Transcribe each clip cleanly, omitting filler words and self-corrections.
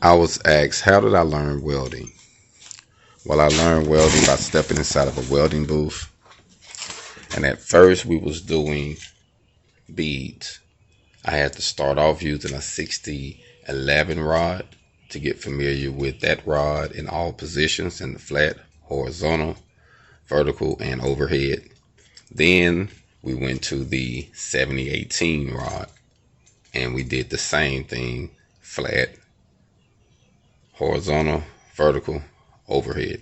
I was asked, how did I learn welding? Well, I learned welding by stepping inside of a welding booth. And at first we was doing beads. I had to start off using a 6011 rod to get familiar with that rod in all positions, in the flat, horizontal, vertical, and overhead. Then we went to the 7018 rod and we did the same thing, flat, horizontal, vertical, overhead.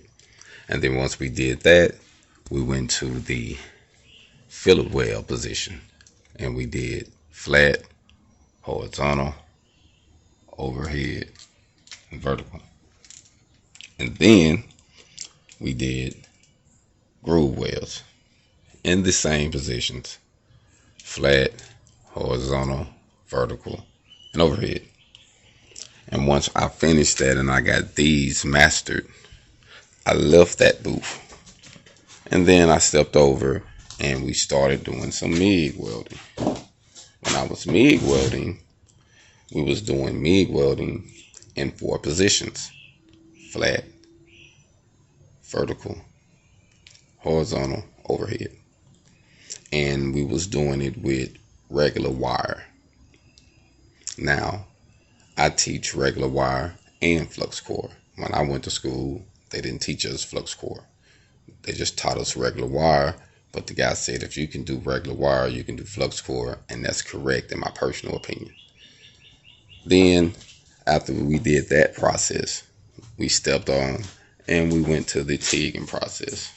And then once we did that, we went to the fillet weld position and we did flat, horizontal, overhead, and vertical. And then we did groove welds in the same positions, flat, horizontal, vertical, and overhead. And once I finished that and I got these mastered, I left that booth. And then I stepped over and we started doing some MIG welding. When I was MIG welding, we was doing MIG welding in 4 positions: flat, vertical, horizontal, overhead. And we was doing it with regular wire. Now, I teach regular wire and flux core. When I went to school, they didn't teach us flux core. They just taught us regular wire. But the guy said, if you can do regular wire, you can do flux core. And that's correct in my personal opinion. Then, after we did that process, we stepped on and we went to the TIGging process.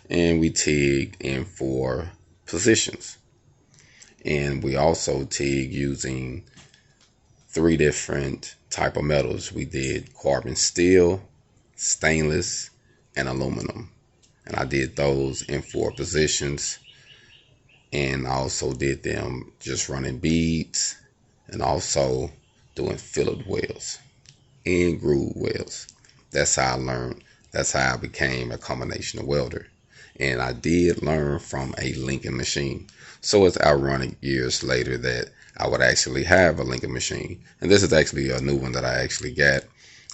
And we TIGged in 4 positions. And we also TIGged using 3 different type of metals. We did carbon steel, stainless, and aluminum. And I did those in 4 positions. And I also did them just running beads and also doing fillet welds and groove welds. That's how I learned. That's how I became a combination welder. And I did learn from a Lincoln machine. So it's ironic years later that I would actually have a Lincoln machine. And this is actually a new one that I actually got.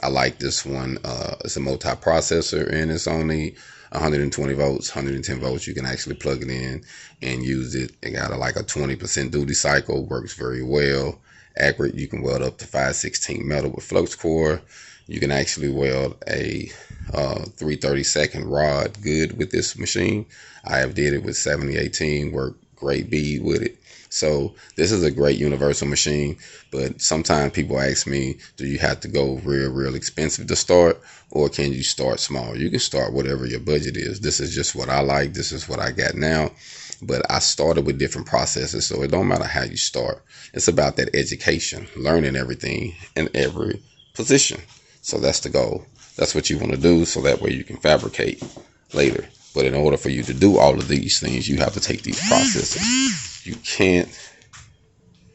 I like this one. It's a multi-processor and it's only 120 volts, 110 volts. You can actually plug it in and use it. It got like a 20% duty cycle, works very well. Accurate, you can weld up to 5/16 metal with flux core. You can actually weld a 3/32 rod good with this machine. I have did it with 7018, worked great bead with it. So this is a great universal machine, but sometimes people ask me, do you have to go real expensive to start, or can you start small? You can start whatever your budget is. This is just what I like. This is what I got now. But I started with different processes, so it don't matter how you start. It's about that education, learning everything in every position. So that's the goal. That's what you want to do, so that way you can fabricate later. But in order for you to do all of these things, you have to take these processes. You can't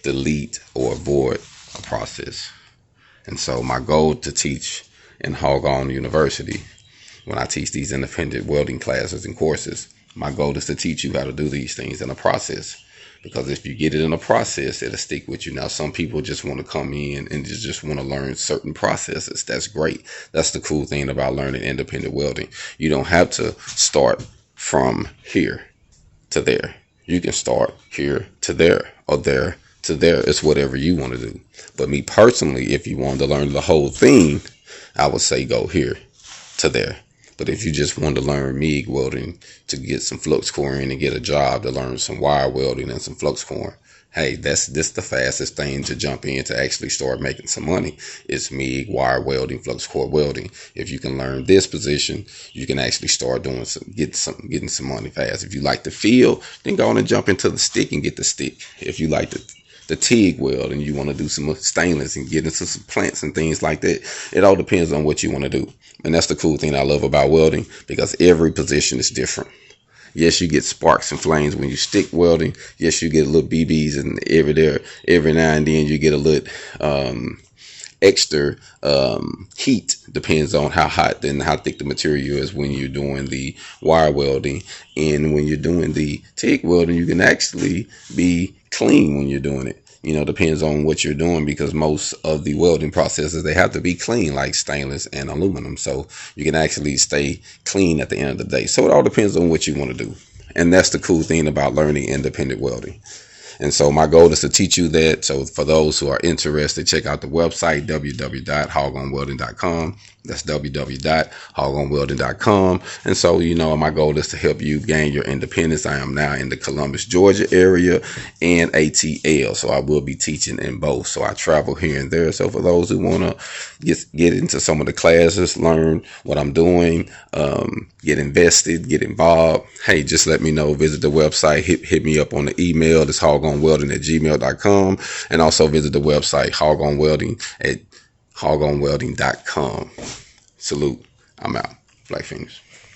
delete or avoid a process. And so my goal to teach in Hog On University, when I teach these independent welding classes and courses, my goal is to teach you how to do these things in a process. Because if you get it in a process, it'll stick with you. Now, some people just want to come in and just want to learn certain processes. That's great. That's the cool thing about learning independent welding. You don't have to start from here to there. You can start here to there or there to there. It's whatever you want to do. But me personally, if you wanted to learn the whole thing, I would say go here to there. But if you just want to learn MIG welding to get some flux coring and get a job to learn some wire welding and some flux coring, hey, this the fastest thing to jump in to actually start making some money. It's MIG, wire welding, flux core welding. If you can learn this position, you can actually start doing getting some money fast. If you like the feel, then go on and jump into the stick and get the stick. If you like the TIG weld and you want to do some stainless and get into some plants and things like that, it all depends on what you want to do. And that's the cool thing I love about welding, because every position is different. Yes, you get sparks and flames when you stick welding. Yes, you get little BBs and every now and then you get a little extra heat. Depends on how hot and how thick the material is when you're doing the wire welding. And when you're doing the TIG welding, you can actually be clean when you're doing it. depends on what you're doing, because most of the welding processes, they have to be clean, like stainless and aluminum. So you can actually stay clean at the end of the day. So it all depends on what you want to do. And that's the cool thing about learning independent welding. And so my goal is to teach you that. So for those who are interested, check out the website, www.hogonwelding.com. That's www.hogonwelding.com. And so, my goal is to help you gain your independence. I am now in the Columbus, Georgia area and ATL. So I will be teaching in both. So I travel here and there. So for those who want to get into some of the classes, learn what I'm doing, get invested, get involved, hey, just let me know. Visit the website, hit me up on the email. It's hogonwelding@gmail.com. And also visit the website, hogonwelding@hogonwelding.com. Salute. I'm out. Black Fingers.